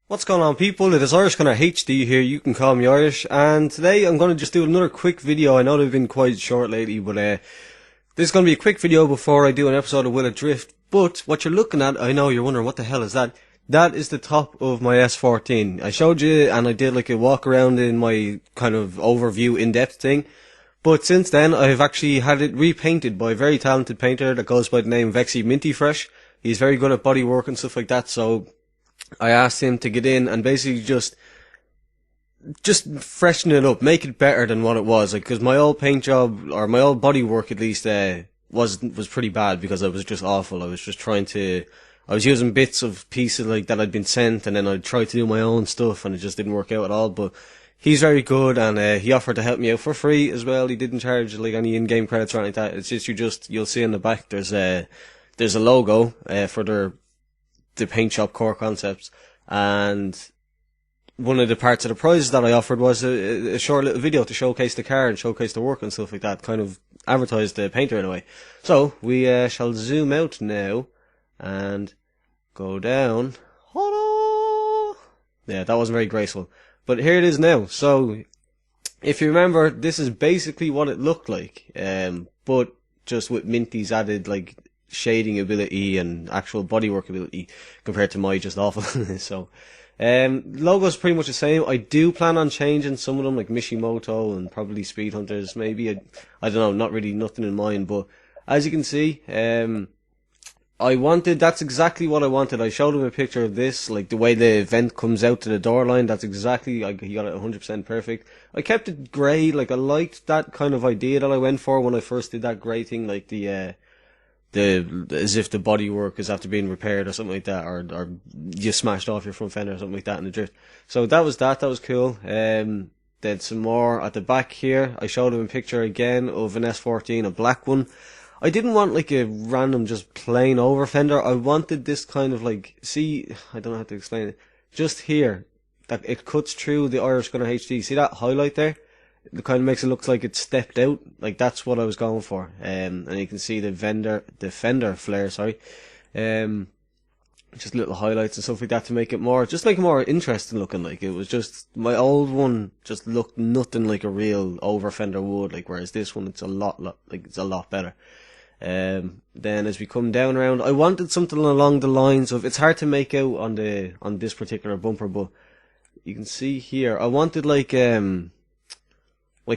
What's going on, people? It is Irish Gunner HD here. You can call me Irish, and today I'm going to just do another quick video. I know they've been quite short lately, but this is going to be a quick video before I do an episode of Will It Drift. But what you're looking at, I know you're wondering what the hell is that. That is the top of my S14. I showed you, and I did like a walk around in my kind of overview, in-depth thing. But since then, I've actually had it repainted by a very talented painter that goes by the name of MintyFresh. He's very good at body work and stuff like that, so I asked him to get in and basically just freshen it up, make it better than what it was. Like, cause my old paint job, or my old body work at least, was pretty bad because I was just awful. I was just I was using bits of pieces like that I'd been sent, and then I'd try to do my own stuff, and it just didn't work out at all. But he's very good, and he offered to help me out for free as well. He didn't charge like any in-game credits or anything like that. It's just you'll see in the back there's a logo for the paint shop core concepts, and one of the parts of the prizes that I offered was a short little video to showcase the car and showcase the work and stuff like that, kind of advertise the painter in a way. So we shall zoom out now and go down. Yeah, that wasn't very graceful, but here it is now. So if you remember, this is basically what it looked like, but just with Minty's added like shading ability and actual bodywork ability compared to my just awful. So logo's pretty much the same. I do plan on changing some of them, like Mishimoto and probably Speed Hunters, maybe. I don't know, not really nothing in mind, but as you can see, that's exactly what I wanted. I showed him a picture of this, like the way the vent comes out to the door line. That's exactly, he got it 100% perfect. I kept it grey, like I liked that kind of idea that I went for when I first did that grey thing, like the as if the bodywork is after being repaired or something like that, or you smashed off your front fender or something like that in the drift. So that was cool. Then some more at the back here. I showed him a picture again of an S14, a black one. I didn't want like a random just plain over fender. I wanted this kind of like, see, I don't know how to explain it. Just here, that it cuts through the Irish Gunner HD. See that highlight there? It kind of makes it look like it's stepped out. Like that's what I was going for. And you can see the fender flare, sorry. Just little highlights and stuff like that to make it more interesting looking. Like it was just, my old one just looked nothing like a real over fender would, like, whereas this one, it's a lot better. Then as we come down around, I wanted something along the lines of, it's hard to make out on this particular bumper, but you can see here, I wanted like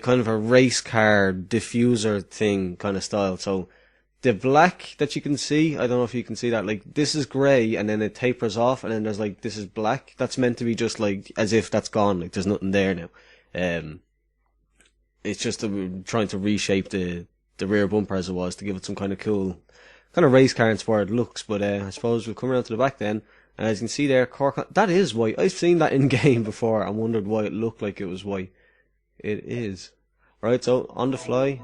kind of a race car diffuser thing kind of style. So the black that you can see, I don't know if you can see that, like this is grey and then it tapers off and then there's like, this is black. That's meant to be just like, as if that's gone, like there's nothing there now. It's just trying to reshape the rear bumper as it was to give it some kind of cool, kind of race car inspired looks. But I suppose we'll come around to the back then. And as you can see there, that is white. I've seen that in game before and wondered why it looked like it was white. It is. Right, so on the fly,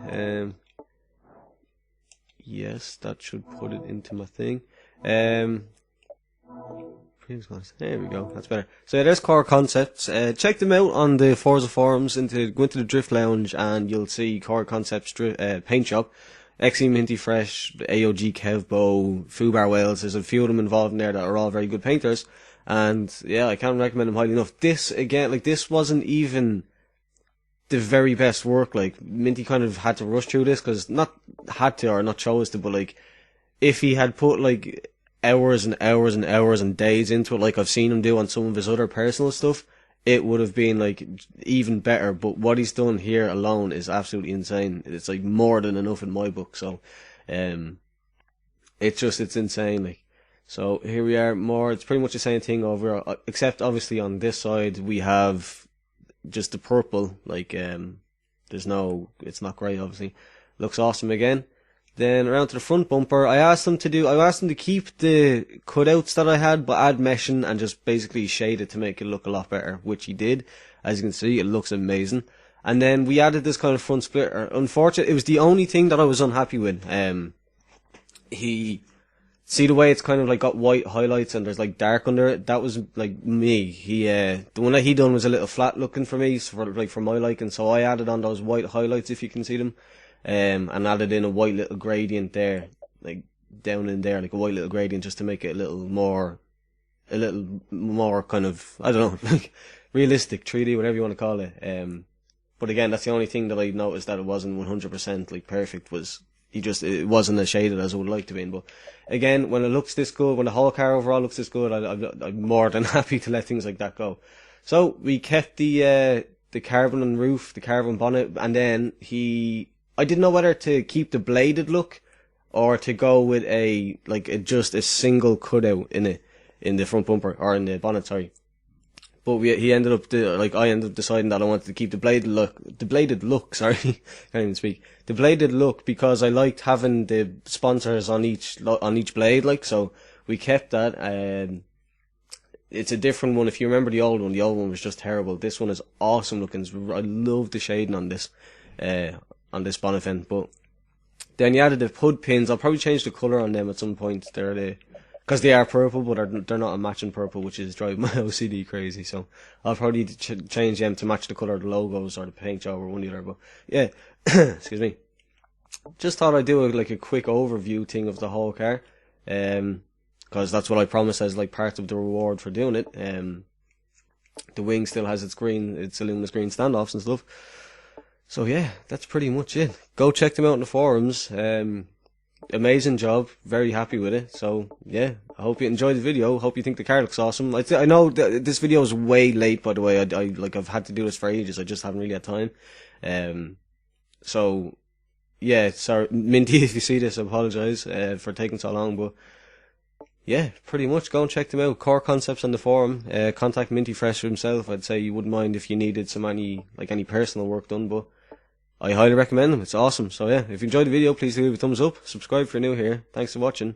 yes, that should put it into my thing. There we go, that's better. So yeah, there's Core Concepts. Check them out on the Forza forums, go into the Drift Lounge and you'll see Core Concepts Paintjob, XE MintyFresh, AOG Kevbo, Fubar Wales. There's a few of them involved in there that are all very good painters. And yeah, I can't recommend them highly enough. This, again, like this wasn't even the very best work. Like Minty kind of had to rush through this, because not had to or not chose to, but like if he had put like hours and hours and hours and days into it, like I've seen him do on some of his other personal stuff, it would have been like even better. But what he's done here alone is absolutely insane. It's like more than enough in my book. So it's insane. Like, so here we are, more, it's pretty much the same thing over, except obviously on this side we have just the purple, like it's not grey obviously. Looks awesome again. Then around to the front bumper, I asked them to keep the cutouts that I had, but add meshing and just basically shade it to make it look a lot better, which he did. As you can see, it looks amazing. And then we added this kind of front splitter. Unfortunately, it was the only thing that I was unhappy with. See the way it's kind of like got white highlights and there's like dark under it? That was like me. The one that he done was a little flat looking for me, for my liking, so I added on those white highlights, if you can see them, and added in a white little gradient there, like down in there, like a white little gradient, just to make it a little more a little more kind of, I don't know, like realistic 3D, whatever you want to call it. But again, that's the only thing that I noticed that it wasn't 100% like perfect, was it wasn't as shaded as I would like to be. But again, when it looks this good, when the whole car overall looks this good, I'm more than happy to let things like that go. So we kept the carbon roof, the carbon bonnet, and then I didn't know whether to keep the bladed look or to go with just a single cutout in the front bumper, or in the bonnet, sorry. But I ended up deciding that I wanted to keep the bladed look, sorry, can't even speak. The bladed look, because I liked having the sponsors on each blade, like, so we kept that. It's a different one. If you remember the old one was just terrible. This one is awesome looking. I love the shading on this bonnet vent. But then you added the hood pins. I'll probably change the colour on them at some point. Because they are purple, but they're not a matching purple, which is driving my OCD crazy. So I'll probably change them to match the colour of the logos or the paint job or one or the other. But yeah, excuse me. Just thought I'd do a quick overview thing of the whole car, because that's what I promised as like part of the reward for doing it. The wing still has its luminous green standoffs and stuff. So yeah, that's pretty much it. Go check them out in the forums. Amazing job, very happy with it. So yeah, I hope you enjoyed the video. Hope you think the car looks awesome. I know this video is way late, by the way. I've had to do this for ages. I just haven't really had time. So yeah, sorry Minty, if you see this, I apologise for taking so long. But yeah, pretty much go and check them out. Core Concepts on the forum. Contact MintyFresh himself. I'd say you wouldn't mind if you needed any personal work done, but I highly recommend them. It's awesome. So yeah, if you enjoyed the video, please leave a thumbs up. Subscribe if you're new here. Thanks for watching.